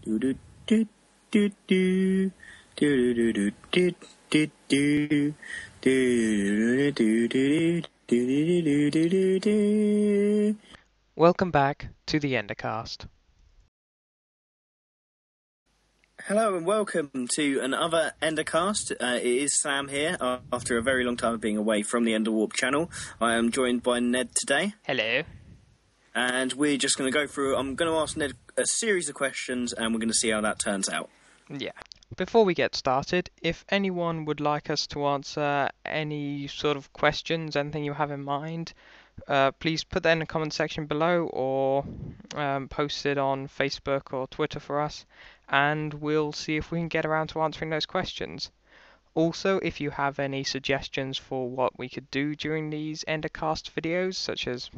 Welcome back to the Endercast. Hello and welcome to another Endercast. It is Sam here after a very long time of being away from the Enderwarp channel. I am joined by Ned today. Hello. And we're just going to go through, I'm going to ask Ned a series of questions and we're going to see how that turns out. Yeah. Before we get started, if anyone would like us to answer any sort of questions, anything you have in mind, please put that in the comment section below or post it on Facebook or Twitter for us, and we'll see if we can get around to answering those questions. Also, if you have any suggestions for what we could do during these Endercast videos, such as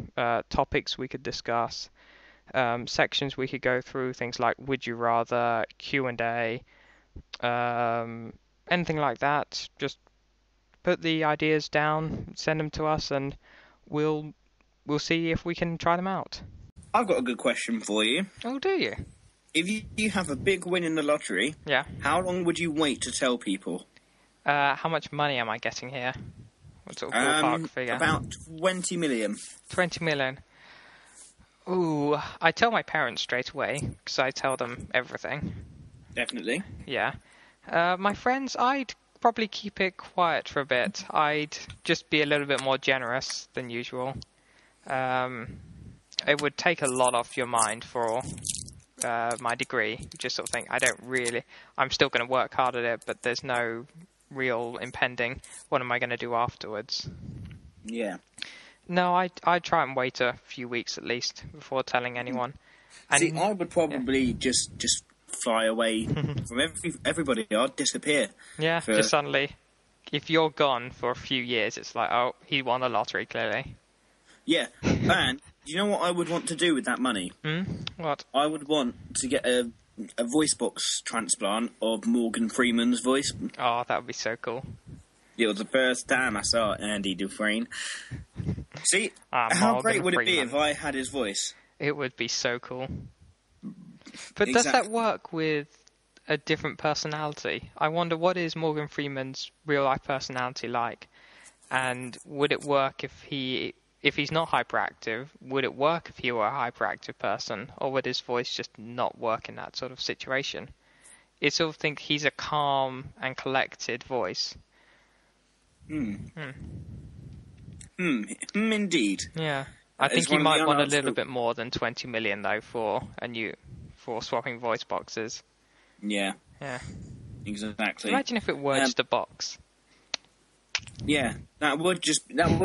topics we could discuss, sections we could go through, things like Would You Rather, Q&A, anything like that, just put the ideas down, send them to us, and we'll see if we can try them out. I've got a good question for you. Oh, do you? If you have a big win in the lottery, yeah, how long would you wait to tell people? How much money am I getting here? What sort of ballpark figure? About 20 million. 20 million. Ooh, I tell my parents straight away, because I tell them everything. Definitely. Yeah. My friends, I'd probably keep it quiet for a bit. I'd just be a little bit more generous than usual. It would take a lot off your mind for my degree. You just sort of think, I'm still going to work hard at it, but there's no real impending, what am I going to do afterwards? Yeah. No, I'd try and wait a few weeks at least before telling anyone. And, see, I would probably just fly away from everybody. I'd disappear. Yeah, just suddenly, if you're gone for a few years, it's like, oh, he won the lottery, clearly. Yeah, and do you know what I would want to do with that money? What? I would want to get a voice box transplant of Morgan Freeman's voice. Oh, that would be so cool. It was the first time I saw Andy Dufresne. See, how great would it be if I had his voice? It would be so cool. But does that work with a different personality? I wonder, what is Morgan Freeman's real-life personality like? And would it work if he's not hyperactive? Would it work if he were a hyperactive person? Or would his voice just not work in that sort of situation? I sort of think he's a calm and collected voice. Indeed. Yeah. I think he might want a little bit more than 20 million, though, for swapping voice boxes. Yeah. Yeah. Exactly. Imagine if it were just a box. Yeah, that would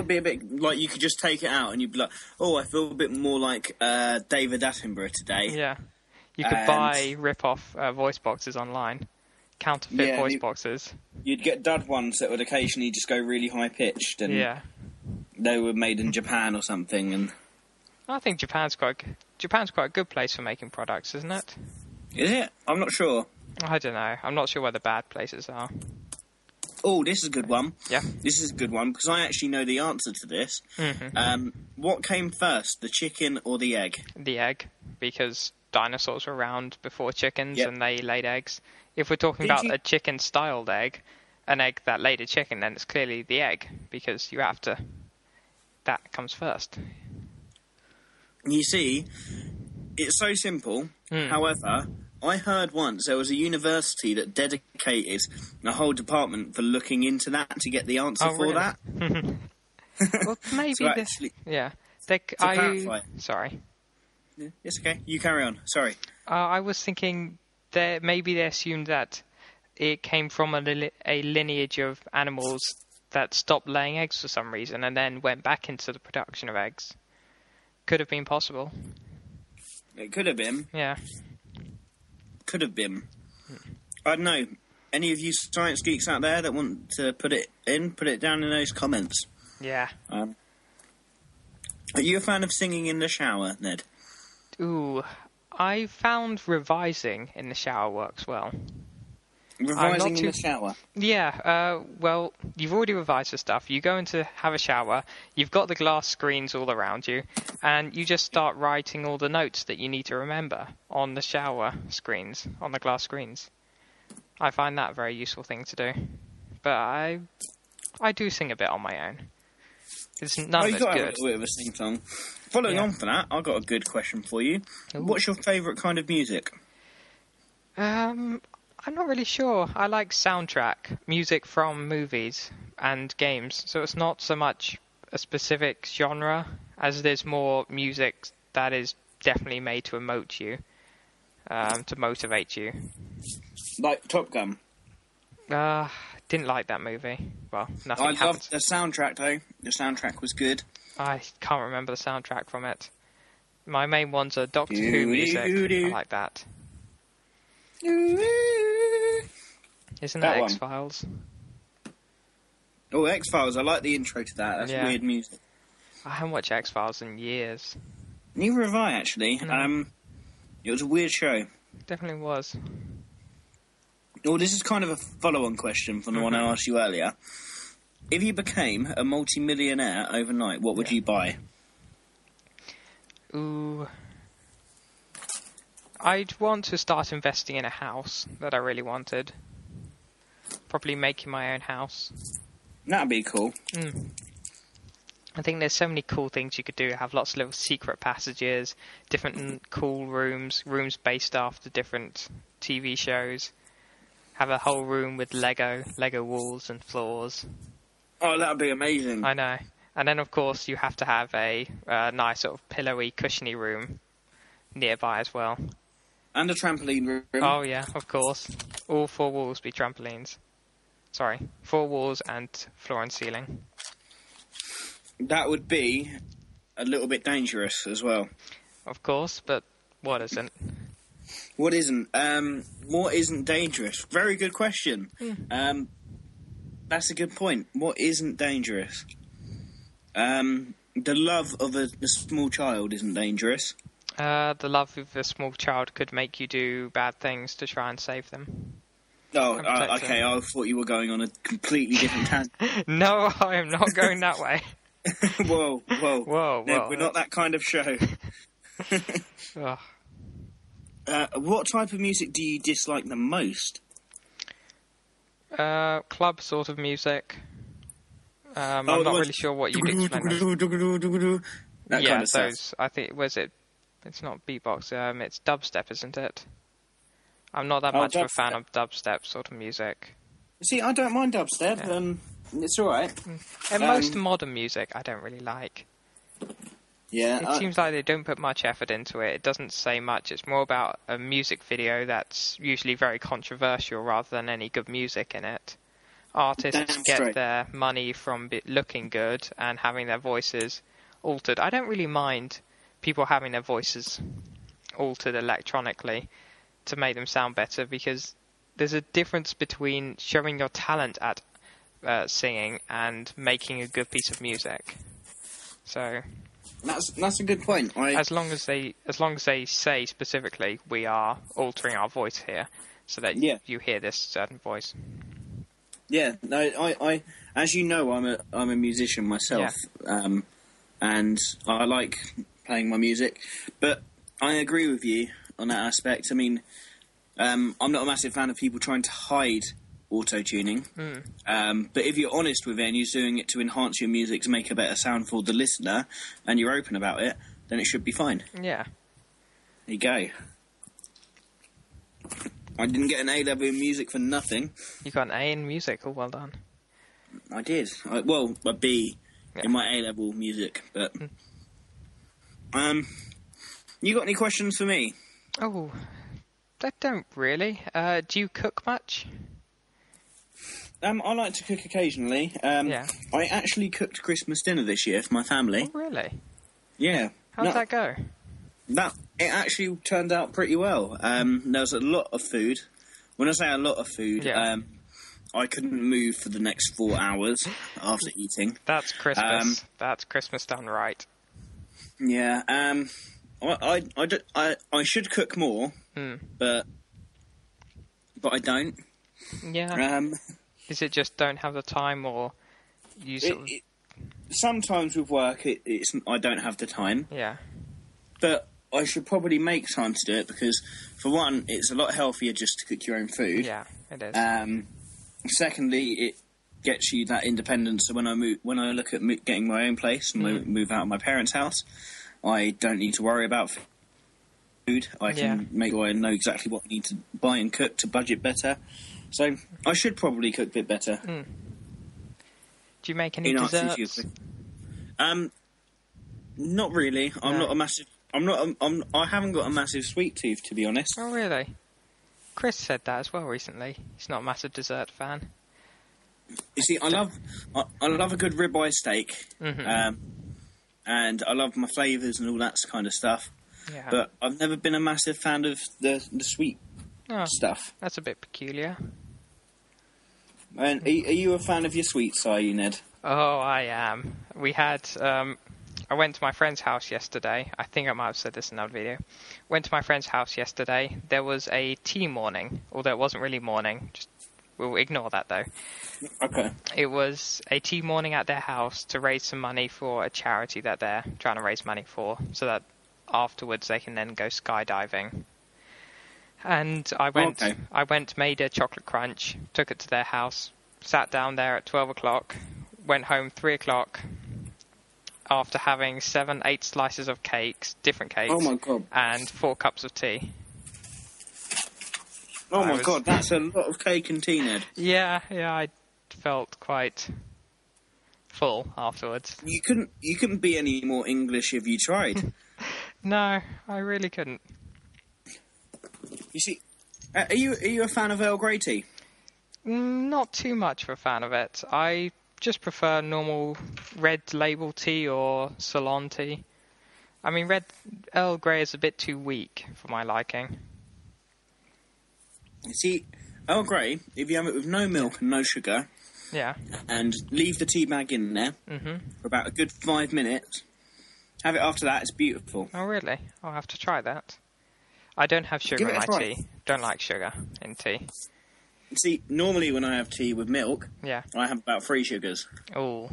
be a bit like you could just take it out and you'd be like, oh, I feel a bit more like David Attenborough today. Yeah. You could buy rip-off voice boxes online. Counterfeit voice boxes. You'd get dud ones that would occasionally just go really high-pitched and they were made in Japan or something. And I think Japan's quite a good place for making products, isn't it? Is it? I'm not sure. I don't know. I'm not sure where the bad places are. Oh, this is a good one. Yeah. This is a good one, because I actually know the answer to this. Mm-hmm. What came first, the chicken or the egg? The egg, because dinosaurs were around before chickens and they laid eggs. If we're talking about a chicken-styled egg, an egg that laid a chicken, then it's clearly the egg, because that comes first. You see, it's so simple. However, I heard once there was a university that dedicated a whole department for looking into that to get the answer for that. Well, maybe so actually, sorry. It's okay. You carry on. Sorry. I was thinking that maybe they assumed that it came from a lineage of animals that stopped laying eggs for some reason and then went back into the production of eggs. Could have been possible. It could have been. Yeah. Could have been. I don't know. Any of you science geeks out there that want to put it down in those comments. Yeah. Are you a fan of singing in the shower, Ned? Ooh, I found revising in the shower works well. Revising in the shower. Yeah, well, you've already revised the stuff. You go in to have a shower, you've got the glass screens all around you, and you just start writing all the notes that you need to remember on the shower screens, on the glass screens. I find that a very useful thing to do. But I do sing a bit on my own. It's none of it's good. You got a little bit of a sing-song. Following on from that, I've got a good question for you. Ooh. What's your favourite kind of music? I'm not really sure. I like soundtrack, music from movies and games. So it's not so much a specific genre as there's more music that is definitely made to emote you, to motivate you. Like Top Gun? Didn't like that movie. Well, nothing happened. I loved the soundtrack though. The soundtrack was good. I can't remember the soundtrack from it. My main ones are Doctor Who music. I like that. Isn't that X-Files? Oh, X-Files. I like the intro to that. That's weird music. I haven't watched X-Files in years. Neither have I, actually. No. It was a weird show. Definitely was. Oh, this is kind of a follow-on question from the one I asked you earlier. If you became a multi-millionaire overnight, what would you buy? Ooh... I'd want to start investing in a house that I really wanted. Probably making my own house. That'd be cool. I think there's so many cool things you could do. Have lots of little secret passages, different cool rooms based after different TV shows. Have a whole room with Lego walls and floors. Oh, that'd be amazing. I know. And then, of course, you have to have a nice sort of pillowy, cushiony room nearby as well. And a trampoline room. Oh, yeah, of course. All 4 walls be trampolines. Sorry, 4 walls and floor and ceiling. That would be a little bit dangerous as well. Of course, but what isn't? What isn't? What isn't dangerous? Very good question. That's a good point. What isn't dangerous? The love of a small child isn't dangerous. The love of a small child could make you do bad things to try and save them. Oh, okay, I thought you were going on a completely different tangent. No, I am not going that way. Whoa. No, we're not that kind of show. What type of music do you dislike the most? Club sort of music. I'm not really sure what you'd explain as. Yeah, those. I think, it's not beatbox, it's dubstep, isn't it? I'm not that much of a fan of dubstep sort of music. See, I don't mind dubstep, it's alright. And most modern music I don't really like. Yeah. It seems like they don't put much effort into it. It doesn't say much. It's more about a music video that's usually very controversial rather than any good music in it. Artists get their money from looking good and having their voices altered. I don't really mind people having their voices altered electronically to make them sound better, because there's a difference between showing your talent at singing and making a good piece of music. So that's a good point. As long as they say specifically, we are altering our voice here, so that you hear this certain voice. Yeah, no, I as you know, I'm a musician myself, and I like playing my music, but I agree with you on that aspect. I mean, I'm not a massive fan of people trying to hide auto-tuning, but if you're honest with it and you're doing it to enhance your music to make a better sound for the listener, and you're open about it, then it should be fine. Yeah. There you go. I didn't get an A level in music for nothing. You got an A in music? Oh, well done. I did. A B in my A level music, but... You got any questions for me? Oh, I don't really. Do you cook much? I like to cook occasionally. I actually cooked Christmas dinner this year for my family. Oh, really? Yeah. How did that go? It actually turned out pretty well. There was a lot of food. When I say a lot of food, I couldn't move for the next 4 hours after eating. That's Christmas. That's Christmas done right. Yeah. I should cook more, but I don't. Yeah. Is it just don't have the time, or you sort of... Sometimes with work, it's I don't have the time. Yeah. But I should probably make time to do it because, for one, it's a lot healthier just to cook your own food. Yeah, it is. Secondly, it gets you that independence. So when I look at getting my own place and move out of my parents' house, I don't need to worry about food. I can make sure I know exactly what I need to buy and cook to budget better. So I should probably cook a bit better. Do you make any desserts? Not really. I'm not a massive. I haven't got a massive sweet tooth, to be honest. Oh, really? Chris said that as well recently. He's not a massive dessert fan. You see, I love a good ribeye steak, and I love my flavours and all that kind of stuff. Yeah. But I've never been a massive fan of the sweet stuff. That's a bit peculiar. And are you a fan of your sweets, are you, Ned? Oh, I am. We had... I went to my friend's house yesterday. I think I might have said this in another video. Went to my friend's house yesterday. There was a tea morning, although it wasn't really morning. We'll ignore that, though. Okay. It was a tea morning at their house to raise some money for a charity that they're trying to raise money for, so that afterwards they can then go skydiving. And I went, made a chocolate crunch, took it to their house, sat down there at 12 o'clock, went home 3 o'clock, after having 7-8 slices of different cakes, oh my God, and 4 cups of tea. Oh my God, that's a lot of cake and tea, Ned. Yeah, I felt quite full afterwards. You couldn't be any more English if you tried. No, I really couldn't. You see, are you a fan of Earl Grey tea? Not too much of a fan of it. I just prefer normal red label tea or Ceylon tea. I mean, red Earl Grey is a bit too weak for my liking. You see, Earl Grey, if you have it with no milk and no sugar, and leave the tea bag in there for about a good 5 minutes, have it after that, it's beautiful. Oh, really? I'll have to try that. I don't have sugar in my tea. Don't like sugar in tea. See, normally when I have tea with milk, I have about 3 sugars. Oh,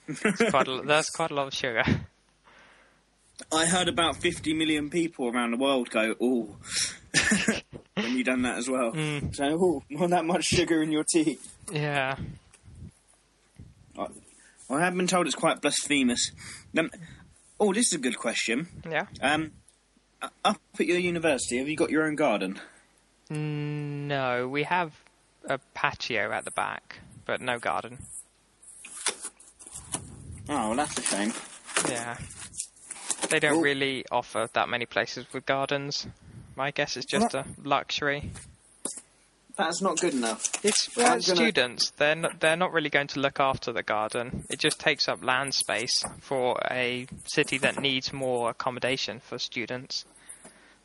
that's quite a lot of sugar. I heard about 50 million people around the world go, "Ooh," when you done that as well. So, "Ooh, not that much sugar in your tea." Yeah. I have been told it's quite blasphemous. This is a good question. Yeah. Up at your university, have you got your own garden? No, we have a patio at the back, but no garden. Oh, well, that's a shame. Yeah. They don't really offer that many places with gardens. My guess it's just a luxury. That's not good enough. It's students. They're not really going to look after the garden. It just takes up land space for a city that needs more accommodation for students.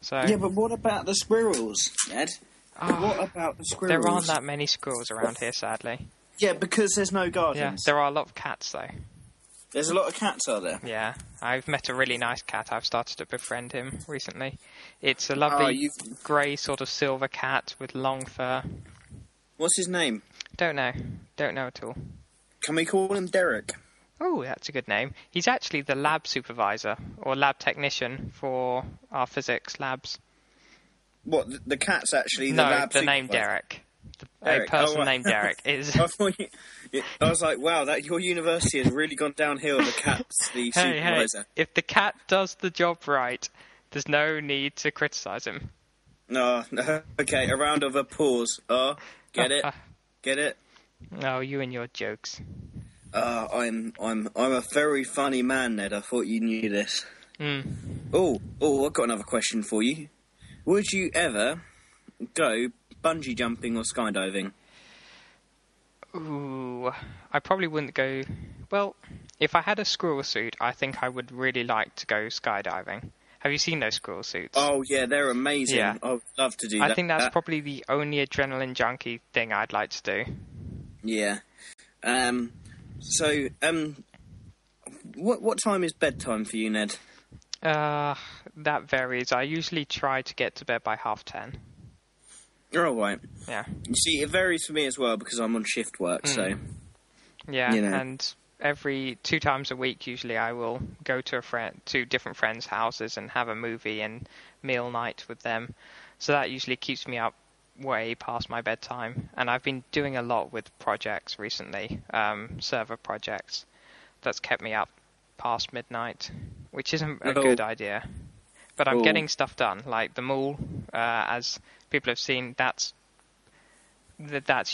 So yeah, but what about the squirrels, Ed? What about the squirrels? There aren't that many squirrels around here, sadly. Yeah, because there's no gardens. Yeah, there are a lot of cats, though. There's a lot of cats, are there? Yeah, I've met a really nice cat. I've started to befriend him recently. It's a lovely grey sort of silver cat with long fur. What's his name? Don't know at all. Can we call him Derek? Oh, that's a good name. He's actually the lab supervisor, or lab technician for our physics labs. What, the cat's actually the lab supervisor? No, the name Derek. A person named Derek is... I was like, wow, your university has really gone downhill. The cat's the supervisor. Hey, if the cat does the job right, there's no need to criticise him. No, okay, a round of applause. Oh, get it? Get it? Oh, you and your jokes. I'm a very funny man, Ned. I thought you knew this. Oh, I've got another question for you. Would you ever go bungee jumping or skydiving? Ooh, I probably wouldn't go... Well, if I had a squirrel suit, I think I would really like to go skydiving. Have you seen those squirrel suits? Oh, yeah, they're amazing. Yeah. I would love to do that. I think that's probably the only adrenaline junkie thing I'd like to do. Yeah. What time is bedtime for you, Ned? That varies. I usually try to get to bed by 10:30. Oh, right. Yeah. You see, it varies for me as well because I'm on shift work, so... Yeah, you know. and every 2 times a week, usually, I will go to to different friends' houses and have a movie and meal night with them. So that usually keeps me up way past my bedtime. And I've been doing a lot with projects recently, server projects. That's kept me up past midnight, which isn't a good idea. But I'm getting stuff done, like the mall, as people have seen, that's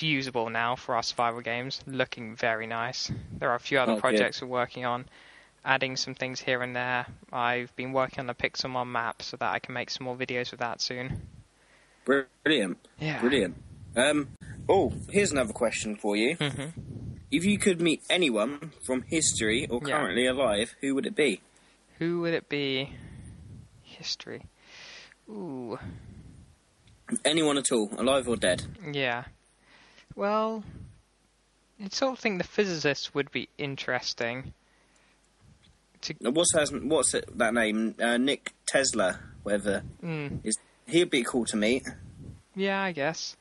usable now for our survival games, looking very nice. There are a few other projects we're working on, adding some things here and there. I've been working on the Pixelmon map so that I can make some more videos with that soon. Brilliant. Yeah. Brilliant. Here's another question for you. Mm-hmm. If you could meet anyone from history or currently alive, who would it be? Who would it be? History. Ooh. Anyone at all, alive or dead? Yeah. Well, I sort of think the physicists would be interesting. What's that name? Nick Tesla, whatever. He'd be cool to meet. Yeah, I guess.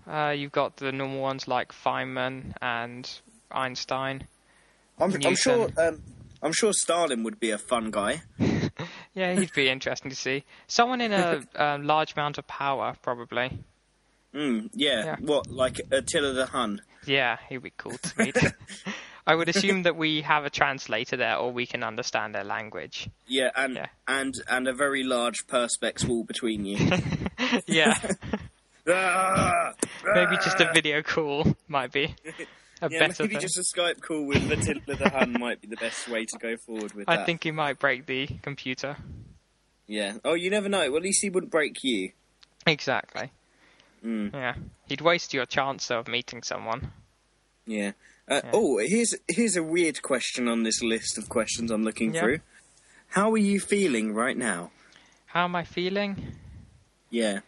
You've got the normal ones like Feynman and Einstein. I'm sure Stalin would be a fun guy. Yeah, he'd be interesting to see. Someone in a large amount of power, probably. Yeah. What, like Attila the Hun? Yeah, he'd be cool to meet. I would assume that we have a translator there, or we can understand their language. Yeah, and a very large perspex wall between you. Yeah. Maybe just a video call might be a better maybe thing. just a Skype call with Attila the Hun might be the best way to go forward with that. I think he might break the computer. Yeah. Oh, you never know. Well, at least he wouldn't break you. Exactly. Yeah. He'd waste your chance, though, of meeting someone. Yeah. Oh, here's a weird question on this list of questions I'm looking through. How are you feeling right now? How am I feeling? Yeah.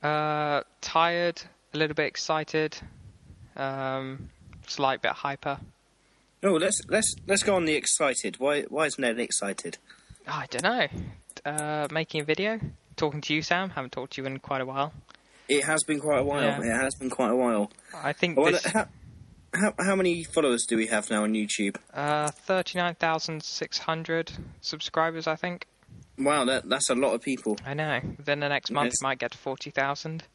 Tired, a little bit excited, slight bit hyper. Oh, let's go on the excited. Why is Ned excited? I don't know. Making a video, talking to you, Sam. Haven't talked to you in quite a while. It has been quite a while. Yeah. It has been quite a while. I think How many followers do we have now on YouTube? 39,600 subscribers, I think. Wow, that's a lot of people. I know. Within the next month, we might get to 40,000.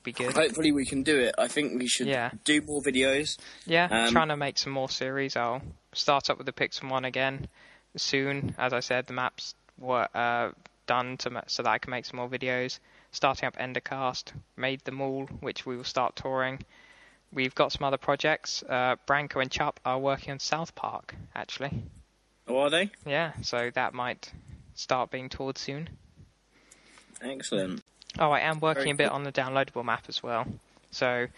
Be good. Hopefully we can do it. I think we should do more videos. Yeah, trying to make some more series. I'll start up with the Pixelmon again soon. As I said, the maps were done so that I can make some more videos. Starting up Endercast, made them all, which we will start touring. We've got some other projects. Branko and Chup are working on South Park, actually. Oh, are they? Yeah, so that might start being toured soon. Excellent. Oh, I am working a bit on the downloadable map as well. So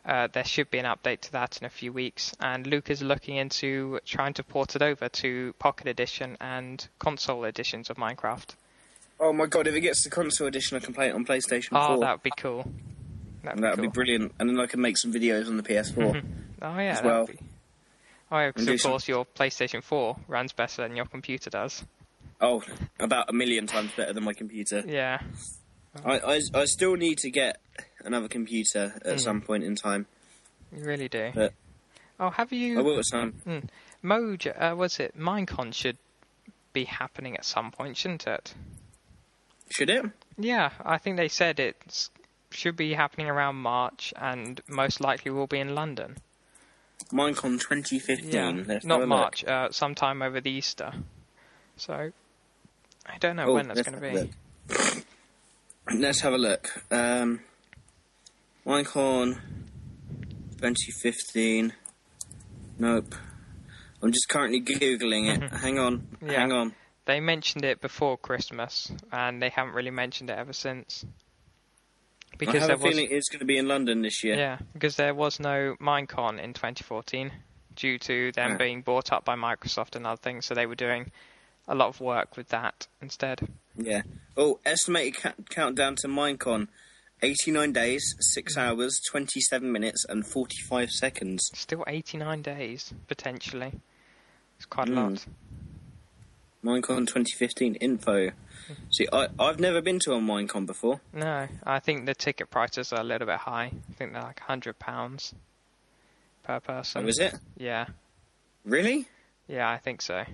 there should be an update to that in a few weeks. And Luke is looking into trying to port it over to Pocket Edition and console editions of Minecraft. Oh my god, if it gets the console edition, I can play it on PlayStation 4. Oh, that would be cool. That would be brilliant. And then I can make some videos on the PS4. Oh, yeah, as well. Oh, yeah, because of course your PlayStation 4 runs better than your computer does. Oh, about 1,000,000 times better than my computer. Yeah. I still need to get another computer at some point in time. You really do. But have you... I will at some. Minecon should be happening at some point, shouldn't it? Should it? Yeah, I think they said it should be happening around March and most likely will be in London. Minecon 2015. Yeah, not March, sometime over the Easter. So, I don't know when that's going to be. Let's have a look. Minecon 2015. Nope. I'm just currently Googling it. Hang on. They mentioned it before Christmas, and they haven't really mentioned it ever since. Because I have a feeling it's going to be in London this year. Yeah, because there was no Minecon in 2014 due to them being bought up by Microsoft and other things, so they were doing a lot of work with that instead. Yeah. Oh, estimated countdown to Minecon. 89 days, 6 hours, 27 minutes and 45 seconds. Still 89 days, potentially. It's quite a lot. Minecon 2015 info. See, I've never been to a Minecon before. No, I think the ticket prices are a little bit high. I think they're like £100 per person. Oh, is it? Yeah. Really? Yeah, I think so.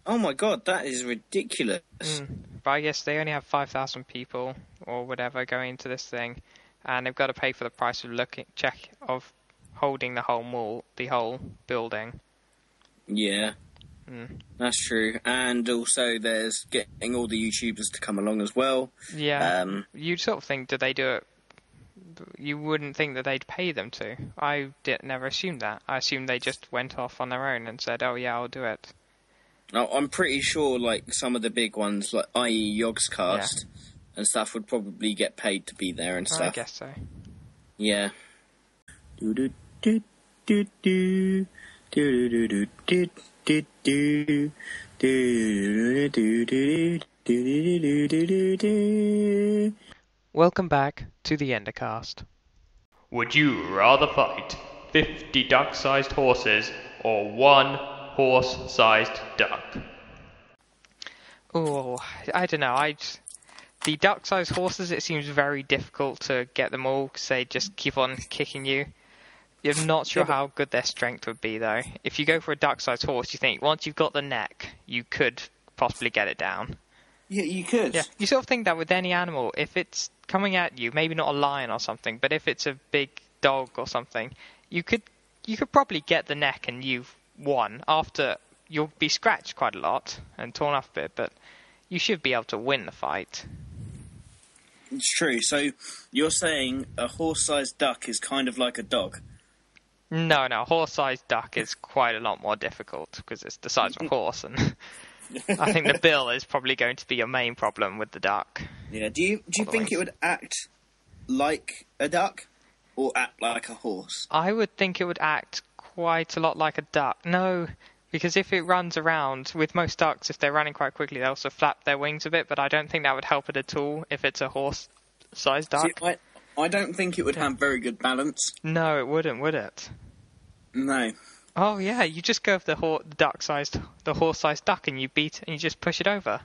Oh my god, that is ridiculous. But I guess they only have 5,000 people or whatever going into this thing, and they've got to pay for the price of holding the whole mall, the whole building. Yeah. That's true. And also there's getting all the YouTubers to come along as well. Yeah. You'd sort of think, do they do it? You wouldn't think that they'd pay them to. I never assumed that. I assumed they just went off on their own and said, oh yeah, I'll do it. No, I'm pretty sure like some of the big ones, like i.e. Yogscast and stuff, would probably get paid to be there and stuff. I guess so. Yeah. Do do do do do do do do do. Welcome back to the Endercast. Would you rather fight 50 duck-sized horses or one horse-sized duck? Oh, I don't know. The duck-sized horses, it seems very difficult to get them all because they just keep on kicking you. You're not sure how good their strength would be, though. If you go for a duck-sized horse, you think once you've got the neck, you could possibly get it down. Yeah, you could. Yeah, you sort of think that with any animal, if it's coming at you, maybe not a lion or something, but if it's a big dog or something, you could probably get the neck and you've won. After, you'll be scratched quite a lot and torn up a bit, but you should be able to win the fight. It's true. So you're saying a horse-sized duck is kind of like a dog? No, a horse-sized duck is quite a lot more difficult because it's the size of a horse, and I think the bill is probably going to be your main problem with the duck. Yeah. Do you think it would act like a duck or act like a horse? I would think it would act quite a lot like a duck. No, because if it runs around, with most ducks, if they're running quite quickly, they also flap their wings a bit, but I don't think that would help it at all if it's a horse-sized duck. See, I don't think it would have very good balance. No, it wouldn't, would it? No. Oh yeah, you just go for the horse-sized duck, and you just push it over.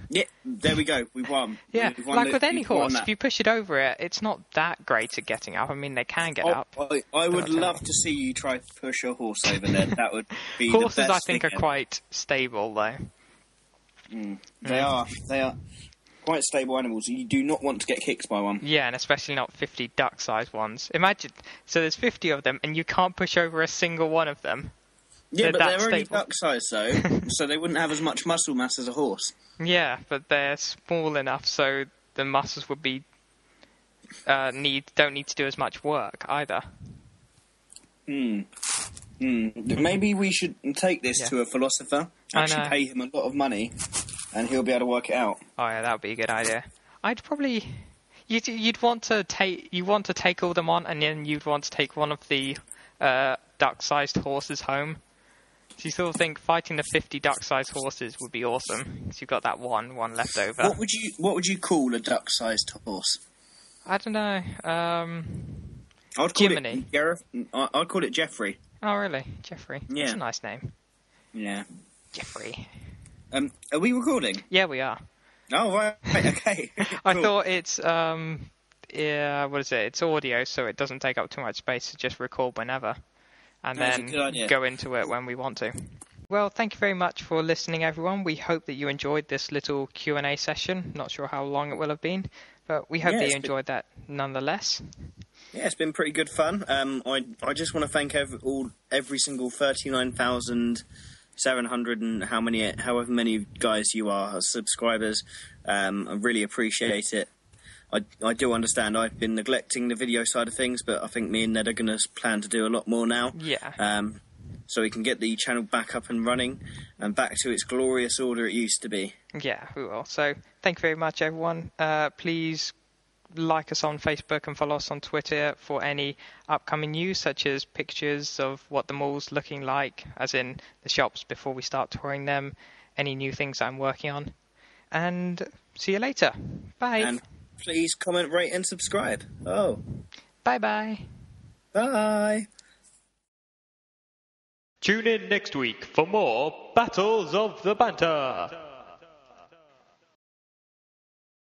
Yeah, there we go. We won. Yeah, We've won like with any horse, if that. you push it over it, it's not that great at getting up. I mean, they can get up. I would love to see you try to push a horse over there. That would be Horses, the best I think, are thing quite stable, though. They are quite stable animals. You do not want to get kicked by one. Yeah, and especially not 50 duck-sized ones. Imagine, so there's 50 of them, and you can't push over a single one of them. Yeah, but they're only stable. duck-sized, though, so they wouldn't have as much muscle mass as a horse. Yeah, but they're small enough so the muscles would be don't need to do as much work either. Maybe we should take this to a philosopher, actually pay him a lot of money, and he'll be able to work it out. Oh yeah, that would be a good idea. I'd probably you'd want to take all them on, and then you'd want to take one of the duck-sized horses home. So you sort of think fighting the 50 duck-sized horses would be awesome because you've got that one left over. What would you call a duck-sized horse? I don't know. I'd call it Jeffrey. Oh really, Jeffrey? Yeah, that's a nice name. Yeah, Jeffrey. Are we recording? Yeah, we are. Oh right, okay. Cool. I thought it's what is it? It's audio, so it doesn't take up too much space to just record whenever, and then go into it when we want to. Well, thank you very much for listening, everyone. We hope that you enjoyed this little Q&A session. Not sure how long it will have been, but we hope that you enjoyed that nonetheless. Yeah, it's been pretty good fun. I just want to thank every single 39,700 and however many guys you are as subscribers. I really appreciate it. I do understand I've been neglecting the video side of things, but I think me and Ned are going to plan to do a lot more now. Yeah. So we can get the channel back up and running and back to its glorious order it used to be. Yeah, we will. So thank you very much, everyone. Please like us on Facebook and follow us on Twitter for any upcoming news, such as pictures of what the mall's looking like, as in the shops before we start touring them, any new things I'm working on. And see you later. Bye. And please comment, rate and subscribe. Oh. Bye-bye. Bye. Tune in next week for more Battles of the Banter.